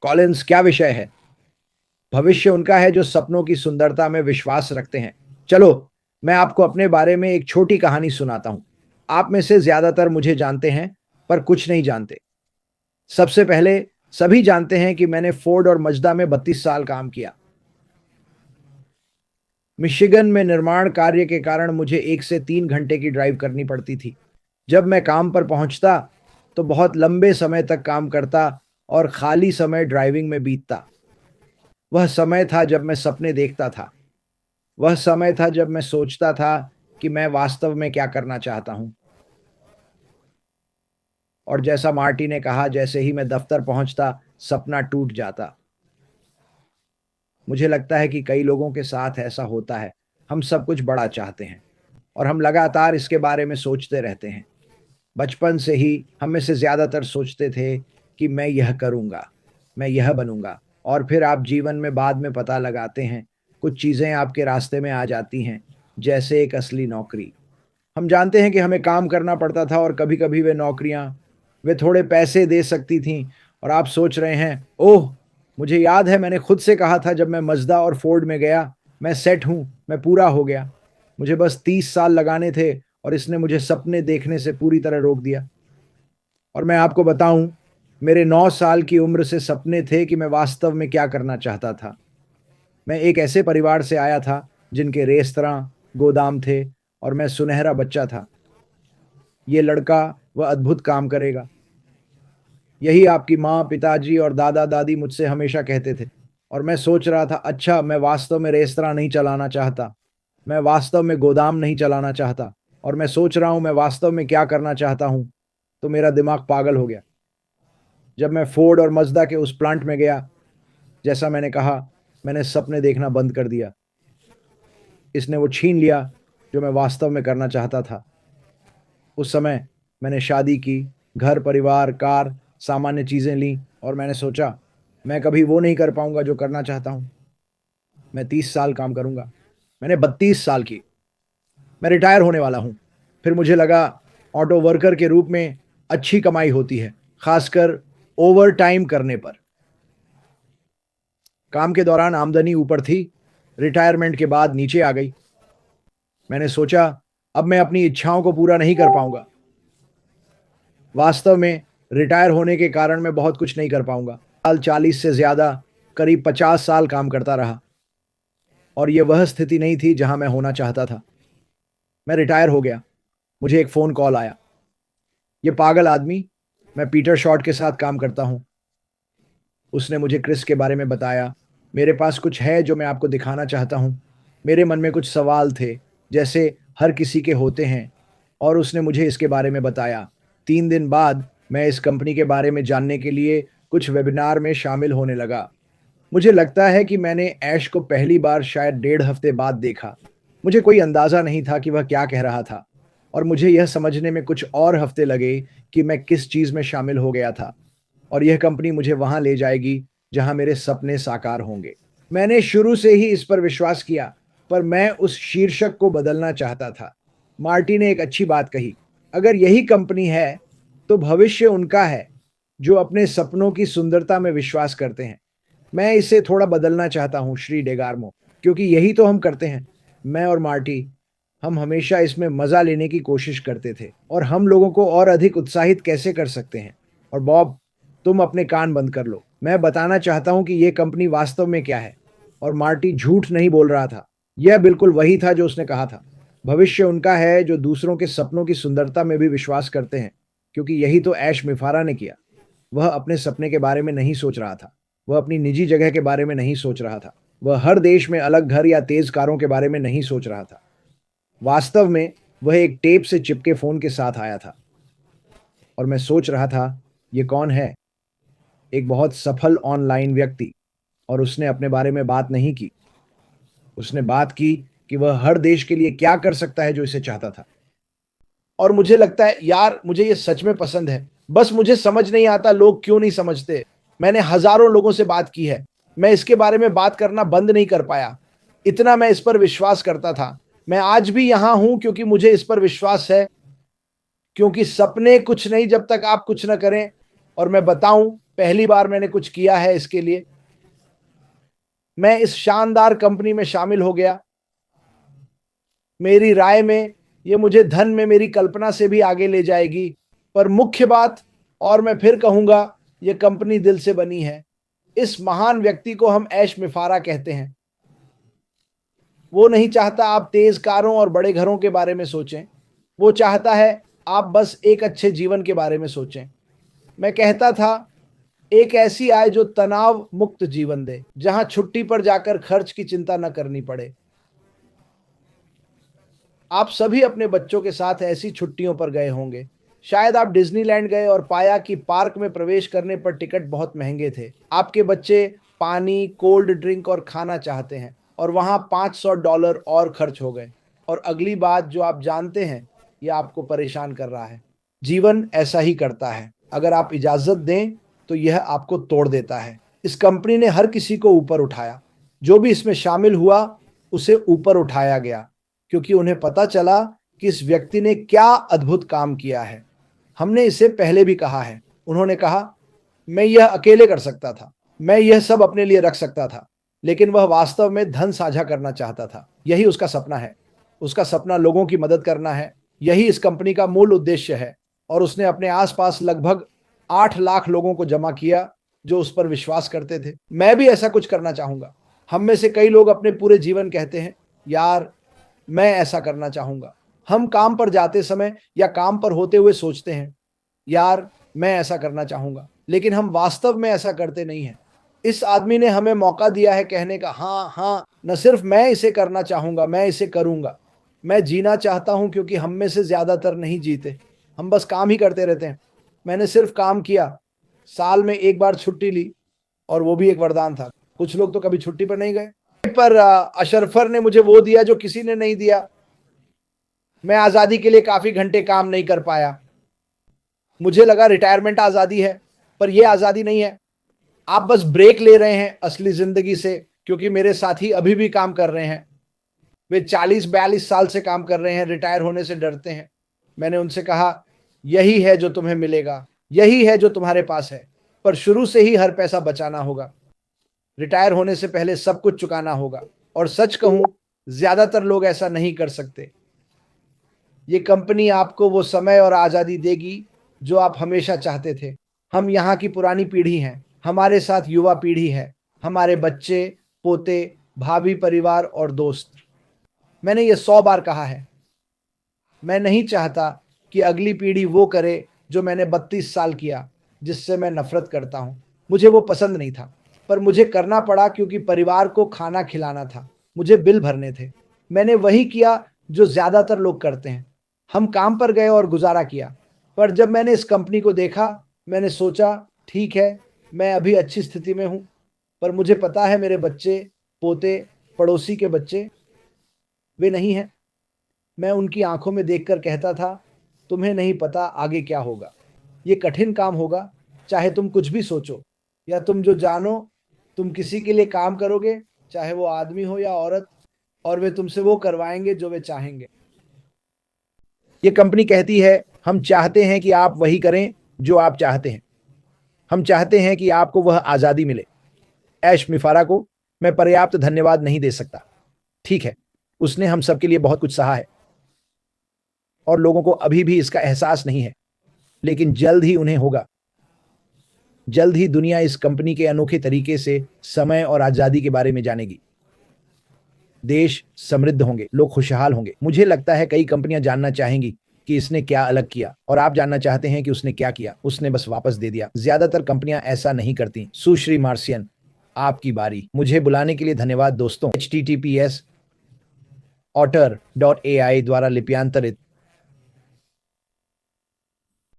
Collins, क्या विषय है? भविष्य उनका है जो सपनों की सुंदरता में विश्वास रखते हैं। चलो, मैं आपको अपने बारे में एक छोटी कहानी सुनाता हूँ। आप में से ज़्यादातर मुझे जानते हैं, पर कुछ नहीं जानते। सबसे पहले, सभी जानते हैं कि मैंने फोर्ड और मज़दा में 32 साल काम किया। मिशिगन में निर्माण कार्य के कारण मुझे 1 से 3 घंटे की ड्राइव करनी पड़ती थी। जब मैं काम पर पहुँचता, तो बहुत लंबे समय तक काम करता और खाली समय ड्राइविंग में बीतता। वह समय था जब मैं सपने देखता था। वह समय था जब मैं सोचता था कि मैं वास्तव में क्या करना चाहता हूँ। और जैसा मार्टी ने कहा, जैसे ही मैं दफ्तर पहुँचता, सपना टूट जाता। मुझे लगता है कि कई लोगों के साथ ऐसा होता है। हम सब कुछ बड़ा चाहते हैं और हम लगातार इसके बारे में सोचते रहते हैं। बचपन से ही हम में से ज़्यादातर सोचते थे कि मैं यह करूँगा, मैं यह बनूँगा, और फिर आप जीवन में बाद में पता लगाते हैं, कुछ चीज़ें आपके रास्ते में आ जाती हैं, जैसे एक असली नौकरी। हम जानते हैं कि हमें काम करना पड़ता था और कभी-कभी वे थोड़े पैसे दे सकती थीं और आप सोच रहे हैं, ओह! मुझे याद है मैंने खुद से कहा था जब मैं मज़दा और फ़ोर्ड में गया, मैं सेट हूँ, मैं पूरा हो गया। मुझे बस 30 साल लगाने थे और इसने मुझे सपने देखने से पूरी तरह रोक दिया। और मैं आपको बताऊँ, मेरे 9 साल की उम्र से सपने थे कि मैं वास्तव में क्या करना चाहता था। मैं एक ऐसे परिवार से आया था, जिनके रेस्तरां, गोदाम थे और मैं सुनहरा बच्चा था। ये लड़का, वह अद्भुत काम करेगा। यही आपकी माँ, पिताजी और दादा-दादी मुझसे हमेशा कहते थे। और मैं सोच रहा था, अच्छा, मैं वास्तव में रेस्तरां नहीं चलाना चाहता। मैं वास्तव में गोदाम नहीं चलाना चाहता और मैं सोच रहा हूँ मैं वास्तव में क्या करना चाहता हूँ। तो मेरा दिमाग पागल हो गया। जब मैं फोर्ड और मज़दा के उस प्लांट में गया, जैसा मैंने कहा, मैंने सपने देखना बंद कर दिया। इसने वो छीन लिया जो मैं वास्तव में करना चाहता था। उस समय मैंने शादी की, घर, परिवार, कार, सामान्य चीज़ें लीं और मैंने सोचा, मैं कभी वो नहीं कर पाऊँगा जो करना चाहता हूँ। मैं 30 साल काम करूँगा। मैंने 32 साल की। मैं रिटायर होने वाला हूँ। फिर मुझे लगा, ऑटो वर्कर के रूप में अच्छी कमाई होती है, खासकर ओवरटाइम करने पर। काम के दौरान आमदनी ऊपर थी, रिटायरमेंट के बाद नीचे आ गई। मैंने सोचा, अब मैं अपनी इच्छाओं को पूरा नहीं कर पाऊँगा। वास्तव में रिटायर होने के कारण मैं बहुत कुछ नहीं कर पाऊँगा। साल 40 से ज़्यादा, करीब 50 साल काम करता रहा और ये वह स्थिति नहीं थी जहाँ मैं होना चाहता था। मैं रिटायर हो गया। मुझे एक फ़ोन कॉल आया। ये पागल आदमी, मैं पीटर शॉर्ट के साथ काम करता हूँ। उसने मुझे क्रिस के बारे में बताया। मेरे पास कुछ है जो मैं आपको दिखाना चाहता हूँ। मेरे मन में कुछ सवाल थे, जैसे हर किसी के होते हैं, और उसने मुझे इसके बारे में बताया। 3 दिन बाद मैं इस कंपनी के बारे में जानने के लिए कुछ वेबिनार में शामिल होने लगा। मुझे लगता है कि मैंने ऐश को पहली बार शायद 1.5 हफ्ते बाद देखा। मुझे कोई अंदाज़ा नहीं था कि वह क्या कह रहा था और मुझे यह समझने में कुछ और हफ्ते लगे कि मैं किस चीज़ में शामिल हो गया था और यह कंपनी मुझे वहाँ ले जाएगी जहाँ मेरे सपने साकार होंगे। मैंने शुरू से ही इस पर विश्वास किया, पर मैं उस शीर्षक को बदलना चाहता था। मार्टी ने एक अच्छी बात कही, अगर यही कंपनी है, तो भविष्य उनका है, जो अपने सपनों की सुंदरता में विश्वास करते हैं। मैं इसे थोड़ा बदलना चाहता हूँ श्री डेगार्मो, क्योंकि यही तो हम करते हैं। मैं और मार्टी, हम हमेशा इसमें मज़ा लेने की कोशिश करते थे और हम लोगों को और अधिक उत्साहित कैसे कर सकते हैं। और बॉब, तुम अपने कान बंद कर लो। मैं बताना चाहता हूँ कि ये कंपनी वास्तव में क्या है। और मार्टी झूठ नहीं बोल रहा था। यह बिल्कुल वही था जो उसने कहा था। भविष्य उनका है जो दूसरों के सपनों की सुंदरता में भी विश्वास करते हैं, क्योंकि यही तो ऐश मिफारा ने किया। वह अपने सपने के बारे में नहीं सोच रहा था। वह अपनी निजी जगह के बारे में नहीं सोच रहा था। वह हर देश में अलग घर या तेज कारों के बारे में नहीं सोच रहा था। वास्तव में वह एक टेप से चिपके फ़ोन के साथ आया था और मैं सोच रहा था, ये कौन है? एक बहुत सफल ऑनलाइन व्यक्ति। और उसने अपने बारे में बात नहीं की। उसने बात की कि वह हर देश के लिए क्या कर सकता है जो इसे चाहता था। और मुझे लगता है, यार, मुझे ये सच में पसंद है। बस मुझे समझ नहीं आता लोग क्यों नहीं समझते। मैंने हज़ारों लोगों से बात की है। मैं इसके बारे में बात करना बंद नहीं कर पाया। इतना मैं इस पर विश्वास करता था। मैं आज भी यहाँ हूँ क्योंकि मुझे इस पर विश्वास है, क्योंकि सपने कुछ नहीं जब तक आप कुछ न करें और मैं बताऊं, पहली बार मैंने कुछ किया है इसके लिए। मैं इस शानदार कंपनी में शामिल हो गया। मेरी राय में ये मुझे धन में मेरी कल्पना से भी आगे ले जाएगी, पर मुख्य बात, और मैं फिर कहूंगा, ये कंपनी दिल से बनी है। इस महान व्यक्ति को हम ऐश मिफारा कहते हैं। वो नहीं चाहता आप तेज कारों और बड़े घरों के बारे में सोचें। वो चाहता है आप बस एक अच्छे जीवन के बारे में सोचें। मैं कहता था, एक ऐसी आय जो तनाव मुक्त जीवन दे, जहां छुट्टी पर जाकर खर्च की चिंता न करनी पड़े। आप सभी अपने बच्चों के साथ ऐसी छुट्टियों पर गए होंगे। शायद आप डिज्नीलैंड गए और पाया कि पार्क में प्रवेश करने पर टिकट बहुत महंगे थे। आपके बच्चे पानी, कोल्ड ड्रिंक और खाना चाहते हैं, और वहां $500 और खर्च हो गए। और अगली बात जो आप जानते हैं, यह आपको परेशान कर रहा है। जीवन ऐसा ही करता है। अगर आप इजाजत दें तो यह आपको तोड़ देता है। इस कंपनी ने हर किसी को ऊपर उठाया। जो भी इसमें शामिल हुआ उसे ऊपर उठाया गया, क्योंकि उन्हें पता चला कि इस व्यक्ति ने क्या अद्भुत काम किया है। हमने इसे पहले भी कहा है। उन्होंने कहा, मैं यह अकेले कर सकता था, मैं यह सब अपने लिए रख सकता था, लेकिन वह वास्तव में धन साझा करना चाहता था। यही उसका सपना है। उसका सपना लोगों की मदद करना है। यही इस कंपनी का मूल उद्देश्य है। और उसने अपने आसपास लगभग 8 लाख लोगों को जमा किया जो उस पर विश्वास करते थे। मैं भी ऐसा कुछ करना चाहूंगा। हम में से कई लोग अपने पूरे जीवन कहते हैं, यार मैं ऐसा करना चाहूंगा। हम काम पर जाते समय या काम पर होते हुए सोचते हैं, यार मैं ऐसा करना चाहूंगा, लेकिन हम वास्तव में ऐसा करते नहीं हैं। इस आदमी ने हमें मौका दिया है कहने का, हाँ हाँ, न सिर्फ मैं इसे करना चाहूंगा, मैं इसे करूंगा। मैं जीना चाहता हूं, क्योंकि हम में से ज्यादातर नहीं जीते। हम बस काम ही करते रहते हैं। मैंने सिर्फ काम किया, साल में एक बार छुट्टी ली, और वो भी एक वरदान था। कुछ लोग तो कभी छुट्टी पर नहीं गए। पर अशरफर ने मुझे वो दिया जो किसी ने नहीं दिया। मैं आजादी के लिए काफी घंटे काम नहीं कर पाया। मुझे लगा रिटायरमेंट आजादी है, पर यह आजादी नहीं है। आप बस ब्रेक ले रहे हैं असली जिंदगी से, क्योंकि मेरे साथी अभी भी काम कर रहे हैं। वे 40-42 साल से काम कर रहे हैं, रिटायर होने से डरते हैं। मैंने उनसे कहा, यही है जो तुम्हें मिलेगा, यही है जो तुम्हारे पास है, पर शुरू से ही हर पैसा बचाना होगा। रिटायर होने से पहले सब कुछ चुकाना होगा। और सच कहूं, ज्यादातर लोग ऐसा नहीं कर सकते। ये कंपनी आपको वो समय और आजादी देगी जो आप हमेशा चाहते थे। हम यहाँ की पुरानी पीढ़ी हैं, हमारे साथ युवा पीढ़ी है, हमारे बच्चे, पोते, भाभी, परिवार और दोस्त। मैंने ये 100 बार कहा है, मैं नहीं चाहता कि अगली पीढ़ी वो करे जो मैंने 32 साल किया, जिससे मैं नफरत करता हूं। मुझे वो पसंद नहीं था, पर मुझे करना पड़ा, क्योंकि परिवार को खाना खिलाना था, मुझे बिल भरने थे। मैंने वही किया जो ज्यादातर लोग करते हैं। हम काम पर गए और गुजारा किया। पर जब मैंने इस कंपनी को देखा, मैंने सोचा, ठीक है, मैं अभी अच्छी स्थिति में हूं, पर मुझे पता है मेरे बच्चे, पोते, पड़ोसी के बच्चे, वे नहीं हैं। मैं उनकी आंखों में देखकर कहता था, तुम्हें नहीं पता आगे क्या होगा। ये कठिन काम होगा, चाहे तुम कुछ भी सोचो या तुम जो जानो। तुम किसी के लिए काम करोगे, चाहे वो आदमी हो या औरत, और वे तुमसे वो करवाएंगे जो वे चाहेंगे। ये कंपनी कहती है, हम चाहते हैं कि आप वही करें जो आप चाहते हैं। हम चाहते हैं कि आपको वह आज़ादी मिले। ऐश मिफारा को मैं पर्याप्त धन्यवाद नहीं दे सकता। ठीक है, उसने हम सबके लिए बहुत कुछ सहा है, और लोगों को अभी भी इसका एहसास नहीं है, लेकिन जल्द ही उन्हें होगा। जल्द ही दुनिया इस कंपनी के अनोखे तरीके से समय और आज़ादी के बारे में जानेगी। देश समृद्ध होंगे, लोग खुशहाल होंगे। मुझे लगता है कई कंपनियां जानना चाहेंगी कि इसने क्या अलग किया, और आप जानना चाहते हैं कि उसने क्या किया। उसने बस वापस दे दिया। ज्यादातर कंपनियां ऐसा नहीं करती। सुश्री मार्सियन, आपकी बारी। मुझे बुलाने के लिए धन्यवाद दोस्तों। https otter.ai द्वारा लिप्यांतरित